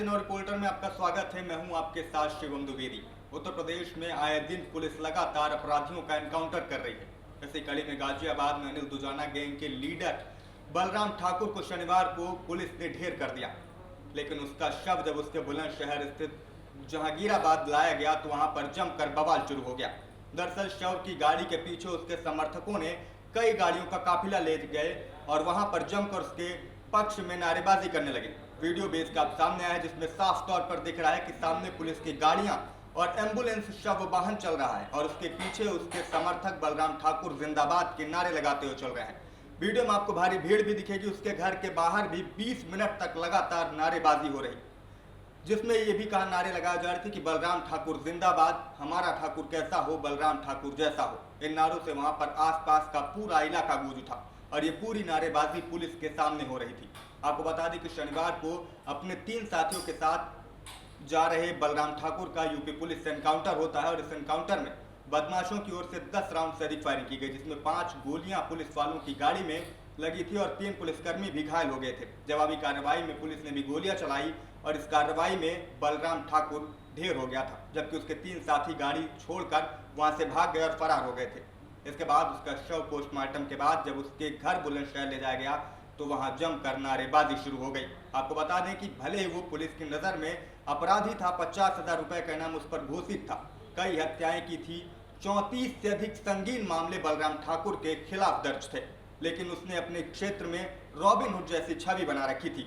से नौ रिपोर्टर में आपका स्वागत है। मैं हूं आपके साथ शिवम द्विवेदी। उत्तर प्रदेश में आए दिन पुलिस लगातार अपराधियों का एनकाउंटर कर रही है। इसी कड़ी में गाजियाबाद में अनिल दुजाना गैंग के लीडर बलराम ठाकुर को शनिवार को पुलिस ने ढेर कर दिया, लेकिन उसका शव जब उसके बुलंदशहर स्थित जहांगीराबाद लाया गया तो वहां पर जमकर बवाल शुरू हो गया। दरअसल शव की गाड़ी के पीछे उसके समर्थकों ने कई गाड़ियों का काफिला ले गए और वहां पर जमकर उसके पक्ष में नारेबाजी करने लगे। वीडियो बेस का सामने आया है, जिसमें साफ तौर पर दिख रहा है कि सामने पुलिस की गाड़ियां और एम्बुलेंस शव वाहन चल रहा है और उसके पीछे उसके समर्थक बलराम ठाकुर जिंदाबाद के नारे लगाते हुए चल रहे हैं। वीडियो में आपको भारी भीड़ भी दिखेगी। उसके घर के बाहर भी 20 मिनट तक लगातार नारेबाजी हो रही, जिसमें ये भी कहा नारे लगाए जा रहे थे कि बलराम ठाकुर जिंदाबाद, हमारा ठाकुर कैसा हो, बलराम ठाकुर जैसा हो। इन नारों से वहां पर आसपास का पूरा इलाका गूंज उठा और ये पूरी नारेबाजी पुलिस के सामने हो रही थी। आपको बता दें कि शनिवार को अपने 3 साथियों के साथ जा रहे बलराम ठाकुर का यूपी पुलिस से एनकाउंटर होता है और इस एनकाउंटर में बदमाशों की ओर से 10 राउंड से अधिक फायरिंग की गई, जिसमें 5 गोलियां पुलिस वालों की गाड़ी में लगी थी और 3 पुलिसकर्मी भी घायल हो गए थे। जवाबी कार्रवाई में पुलिस ने भी गोलियां चलाई और इस कार्रवाई में बलराम ठाकुर ढेर हो गया था, जबकि उसके 3 साथी गाड़ी छोड़कर वहां से भाग गए और फरार हो गए थे। इसके बाद उसका शव पोस्टमार्टम के बाद जब उसके घर बुलंदशहर ले जाया गया तो वहां जमकर नारेबाजी शुरू हो गई। आपको बता दें कि भले ही वो पुलिस की नजर में अपराधी था, 50,000 रुपए का इनाम उस पर घोषित था, कई हत्याएं की थी, 34 से अधिक संगीन मामले बलराम ठाकुर के खिलाफ दर्ज थे, लेकिन उसने अपने क्षेत्र में रॉबिन हुड जैसी छवि बना रखी थी।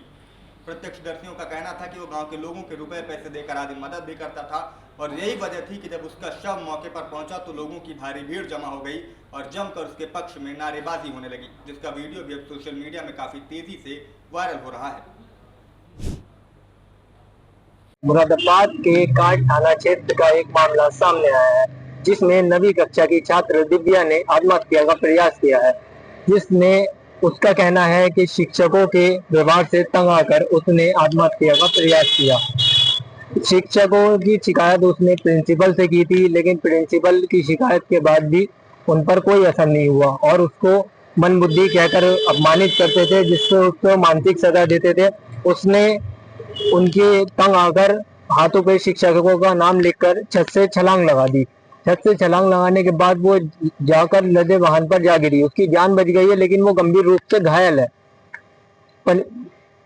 प्रत्यक्षदर्शियों का कहना था कि वो गांव के लोगों के रुपए पैसे देकर आदि मदद भी करता था और यही वजह थी कि जब उसका शव मौके पर पहुंचा तो लोगों की भारी भीड़ जमा हो गई और जमकर उसके पक्ष में नारेबाजी होने लगी, जिसका वीडियो भी अब सोशल मीडिया में काफी तेजी से वायरल हो रहा है। मुरादाबाद के कांड थाना क्षेत्र का एक मामला सामने आया है, जिसमें 9वीं कक्षा की छात्र दिव्या ने आत्महत्या का प्रयास किया है। जिसने उसका कहना है कि शिक्षकों के व्यवहार से तंग आकर उसने आत्महत्या का प्रयास किया। शिक्षकों की शिकायत उसने प्रिंसिपल से की थी, लेकिन प्रिंसिपल की शिकायत के बाद भी उन पर कोई असर नहीं हुआ और उसको मन बुद्धि कहकर अपमानित करते थे, जिससे उसको मानसिक सजा देते थे। उसने उनके तंग आकर हाथों पे शिक्षकों का नाम लिखकर छत से छलांग लगा दी। छत से छलांग लगाने के बाद वो जाकर लदे वाहन पर जा गिरी। उसकी जान बच गई है, लेकिन वो गंभीर रूप से घायल है।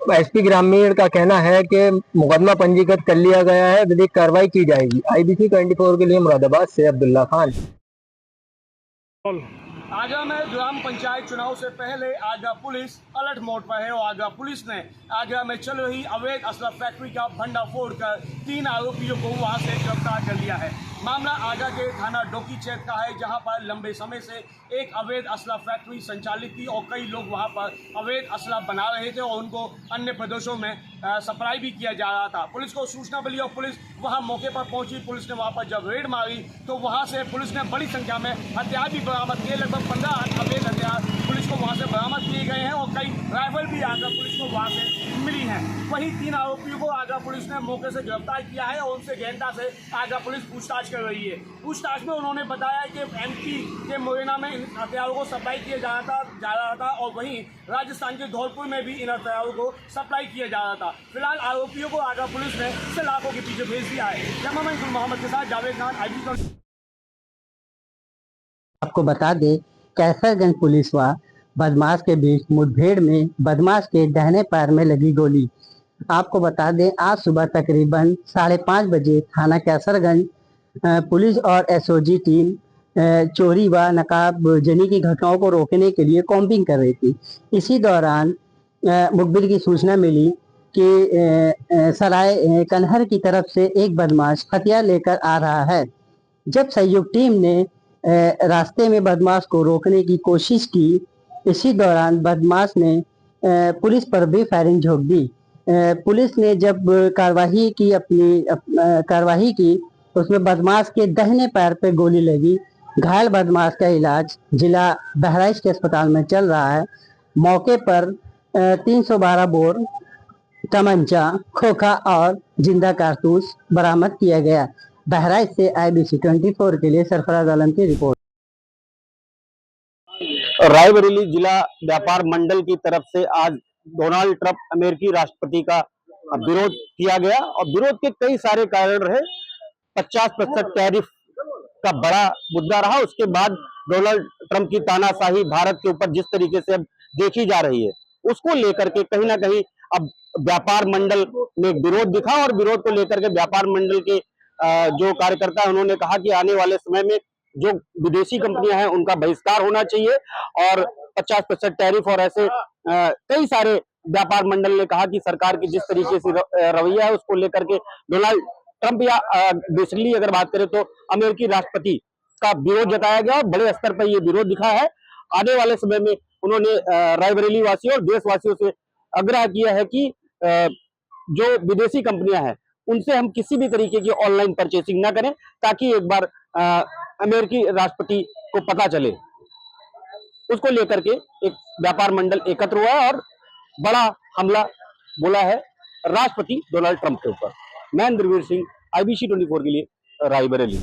एसपी ग्रामीण का कहना है कि मुकदमा पंजीकृत कर लिया गया है, विधिक कार्रवाई की जाएगी। IBC 24 के लिए मुरादाबाद से अब्दुल्ला खान। आगरा में ग्राम पंचायत चुनाव से पहले आगरा पुलिस अलर्ट मोड पर है और आगरा पुलिस ने आगरा में चल रही अवैध असला फैक्ट्री का भंडाफोड़ कर 3 आरोपियों को वहां से गिरफ्तार कर लिया है। मामला आगरा के थाना डोकी क्षेत्र का है, जहां पर लंबे समय से एक अवैध असला फैक्ट्री संचालित थी और कई लोग वहां पर अवैध असला बना रहे थे और उनको अन्य प्रदेशों में सप्लाई भी किया जा रहा था। पुलिस को सूचना मिली और पुलिस वहां मौके पर पहुंची। पुलिस ने वहां पर जब रेड मारी तो वहां से पुलिस ने बड़ी संख्या में हथियार भी बरामद किए। लगभग 15 अवैध हथियार पुलिस को वहां से बरामद किए गए हैं और कई राइफल भी आगरा पुलिस को वहां से मिली हैं। वहीं 3 आरोपियों को आगरा पुलिस ने मौके से गिरफ्तार किया है और उनसे गहनता से आगरा पुलिस पूछताछ कर रही है। पूछताछ में उन्होंने बताया कि MP के मुरैना में इन हथियारों को सप्लाई किया जा रहा था और वहीं राजस्थान के धौलपुर में भी इन हथियारों को सप्लाई किया जा रहा था। फिलहाल आरोपियों को आगरा पुलिस ने सलाखों के पीछे भेज दिया है। कैमरामैन गुल मोहम्मद के साथ जावेद खान, IBC। आपको बता दें, कैसरगंज पुलिस व बदमाश के बीच मुठभेड़ में बदमाश के दाहिने पैर में लगी गोली। आपको बता दें, आज सुबह तकरीबन 5:30 बजे थाना कैसरगंज पुलिस और SOG टीम चोरी व नकाबजनी की घटनाओं को रोकने के लिए कॉम्बिंग कर रही थी। इसी दौरान मुखबिर की सूचना मिली कि सराय कन्हर की तरफ से एक बदमाश हथियार लेकर आ रहा है। जब सहयोग टीम ने रास्ते में बदमाश को रोकने की कोशिश की, इसी दौरान बदमाश ने पुलिस पर भी फायरिंग झोंक दी। पुलिस ने जब कार्रवाई की उसमें बदमाश के दाहिने पैर पे गोली लगी। घायल बदमाश का इलाज जिला बहराइच के अस्पताल में चल रहा है। मौके पर 312 बोर तमंचा, खोखा और जिंदा कारतूस बरामद किया गया। बहराइच से IBC 24 के लिए सरफराज आलम की रिपोर्ट। रायबरेली जिला व्यापार मंडल की तरफ से आज डोनाल्ड ट्रंप अमेरिकी राष्ट्रपति का विरोध किया गया और विरोध के कई सारे कारण रहे। 50% टैरिफ का बड़ा मुद्दा रहा। उसके बाद डोनाल्ड ट्रंप की तानाशाही भारत के ऊपर जिस तरीके से अब देखी जा रही है, उसको लेकर के कहीं ना कहीं अब व्यापार मंडल में विरोध दिखा और विरोध को लेकर के व्यापार मंडल के जो कार्यकर्ता है उन्होंने कहा कि आने वाले समय में जो विदेशी कंपनियां हैं उनका बहिष्कार होना चाहिए और 50% टैरिफ और ऐसे कई सारे व्यापार मंडल ने कहा कि सरकार की जिस तरीके से रवैया है उसको लेकर के डोनाल्ड ट्रंप या बेसिकली अगर बात करें तो अमेरिकी राष्ट्रपति का विरोध जताया गया और बड़े स्तर पर यह विरोध दिखा है। आने वाले समय में उन्होंने रायबरेली वासियों और देशवासियों से आग्रह किया है कि जो विदेशी कंपनियां हैं उनसे हम किसी भी तरीके की ऑनलाइन परचेसिंग ना करें, ताकि एक बार अमेरिकी राष्ट्रपति को पता चले। उसको लेकर के एक व्यापार मंडल एकत्र हुआ है और बड़ा हमला बोला है राष्ट्रपति डोनाल्ड ट्रंप के ऊपर। मैं इंद्रवीर सिंह, IBC 24 के लिए रायबरेली।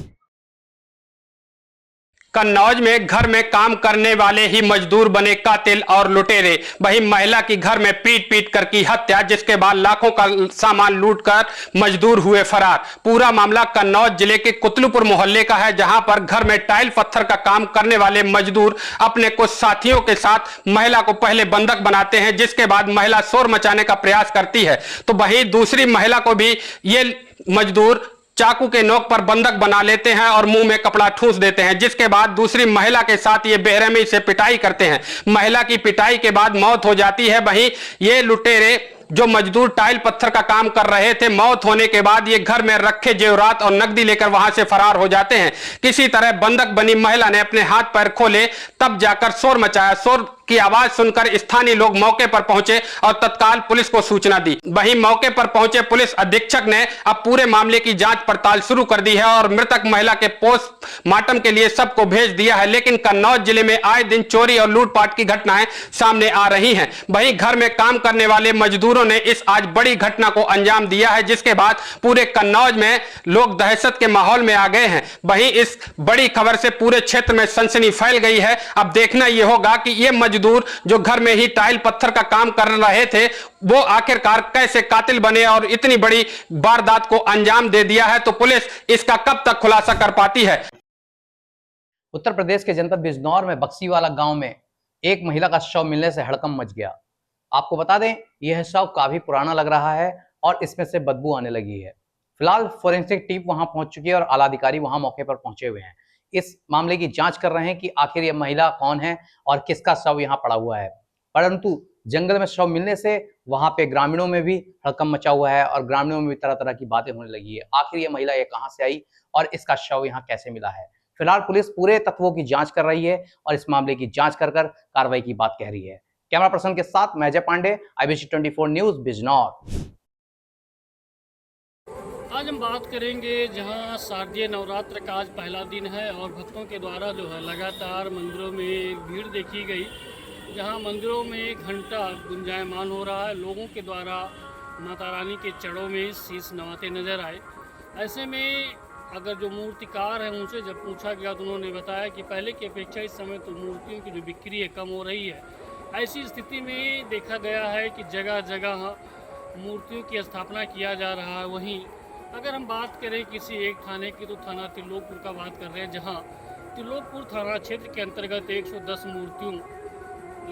कन्नौज में घर में काम करने वाले ही मजदूर बने कातिल और लुटेरे। वहीं महिला की घर में पीट पीट कर की हत्या, जिसके बाद लाखों का सामान लूटकर मजदूर हुए फरार। पूरा मामला कन्नौज जिले के कुतलुपुर मोहल्ले का है, जहां पर घर में टाइल पत्थर का काम करने वाले मजदूर अपने कुछ साथियों के साथ महिला को पहले बंधक बनाते हैं, जिसके बाद महिला शोर मचाने का प्रयास करती है तो वहीं दूसरी महिला को भी ये मजदूर चाकू के नोक पर बंधक बना लेते हैं और मुंह में कपड़ा ठूंस देते हैं, जिसके बाद दूसरी महिला के साथ ये बेरहमी से पिटाई करते हैं। महिला की पिटाई के बाद मौत हो जाती है। वहीं ये लुटेरे जो मजदूर टाइल पत्थर का काम कर रहे थे, मौत होने के बाद ये घर में रखे जेवरात और नकदी लेकर वहां से फरार हो जाते हैं। किसी तरह बंधक बनी महिला ने अपने हाथ पैर खोले, तब जाकर शोर मचाया। शोर की आवाज सुनकर स्थानीय लोग मौके पर पहुंचे और तत्काल पुलिस को सूचना दी। वहीं मौके पर पहुंचे पुलिस अधीक्षक ने अब पूरे मामले की जांच पड़ताल शुरू कर दी है और मृतक महिला के पोस्टमार्टम के लिए सबको भेज दिया है। लेकिन कन्नौज जिले में आए दिन चोरी और लूटपाट की घटनाएं सामने आ रही हैं। वहीं घर में काम करने वाले मजदूरों ने इस आज बड़ी घटना को अंजाम दिया है, जिसके बाद पूरे कन्नौज में लोग दहशत के माहौल में आ गए हैं। वहीं इस बड़ी खबर से पूरे क्षेत्र में सनसनी फैल गई है। अब देखना यह होगा कि ये मजदूर जो घर में ही टाइल पत्थर का काम कर रहे थे, वो आखिरकार कैसे कातिल बने और इतनी बड़ी वारदात को अंजाम दे दिया है, तो पुलिस इसका कब तक खुलासा कर पाती है। उत्तर प्रदेश के जनपद बिजनौर में बक्सीवाला गांव में एक महिला का शव मिलने से हड़कंप मच गया। आपको बता दें, यह शव काफी पुराना लग रहा है और इसमें से बदबू आने लगी है। फिलहाल फोरेंसिक टीम वहां पहुंच चुकी है और आला अधिकारी वहां मौके पर पहुंचे हुए हैं। इस मामले की जांच कर रहे हैं कि आखिर यह महिला कौन है और किसका शव यहां पड़ा हुआ है। परंतु जंगल में शव मिलने से वहां पे ग्रामीणों में भी हड़कंप मचा हुआ है और ग्रामीणों में भी तरह तरह की बातें होने लगी है। आखिर ये महिला ये कहां से आई और इसका शव यहाँ कैसे मिला है। फिलहाल पुलिस पूरे तत्वों की जांच कर रही है और इस मामले की जांच कर कार्रवाई की बात कह रही है। कैमरा पर्सन के साथ मैं अजय पांडे, IBC 24 न्यूज बिजनौर। आज हम बात करेंगे जहां शारदीय नवरात्र का आज पहला दिन है और भक्तों के द्वारा जो है लगातार मंदिरों में भीड़ देखी गई, जहां मंदिरों में घंटा गुंजायमान हो रहा है। लोगों के द्वारा माता रानी के चरणों में शीश नवाते नजर आए। ऐसे में अगर जो मूर्तिकार हैं उनसे जब पूछा गया तो उन्होंने बताया कि पहले की अपेक्षा इस समय तो मूर्तियों की जो बिक्री है कम हो रही है। ऐसी स्थिति में देखा गया है कि जगह जगह मूर्तियों की स्थापना किया जा रहा है। वहीं अगर हम बात करें किसी एक थाने की तो थाना त्रिलोकपुर का बात कर रहे हैं, जहां त्रिलोकपुर थाना क्षेत्र के अंतर्गत 110 मूर्तियों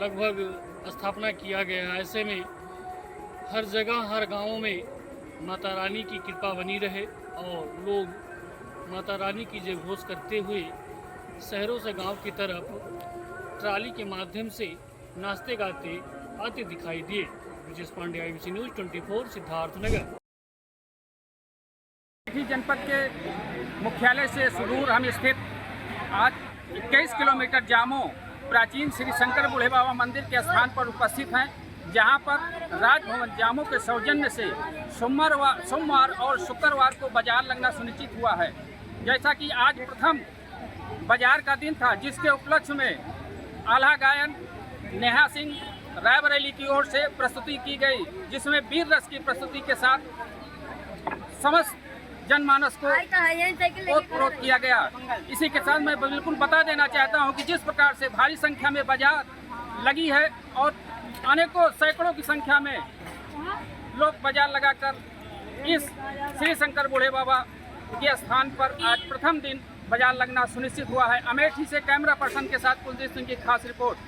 लगभग स्थापना किया गया है। ऐसे में हर जगह हर गाँव में माता रानी की कृपा बनी रहे और लोग माता रानी की जय घोष करते हुए शहरों से गांव की तरफ ट्राली के माध्यम से नाचते गाते आते दिखाई दिए। Brijesh Pandey, IBC news 24 Siddharthnagar. जनपद के मुख्यालय से सुदूर हम स्थित आज 21 किलोमीटर जामो प्राचीन श्री शंकर बूढ़े बाबा मंदिर के स्थान पर उपस्थित हैं, जहां पर राजभवन जामो के सौजन्य से सोमवार और शुक्रवार को बाजार लगना सुनिश्चित हुआ है। जैसा कि आज प्रथम बाजार का दिन था, जिसके उपलक्ष्य में आल्हा गायन नेहा सिंह रायबरेली की ओर से प्रस्तुति की गई, जिसमें वीर रस की प्रस्तुति के साथ समस्त जनमानस को ओतप्रोत किया गया। इसी के साथ मैं बिल्कुल बता देना चाहता हूं कि जिस प्रकार से भारी संख्या में बाजार लगी है और अनेकों सैकड़ों की संख्या में लोग बाजार लगाकर इस श्री शंकर बूढ़े बाबा के स्थान पर आज प्रथम दिन बाजार लगना सुनिश्चित हुआ है। अमेठी से कैमरा पर्सन के साथ कुलदीप सिंह की खास रिपोर्ट।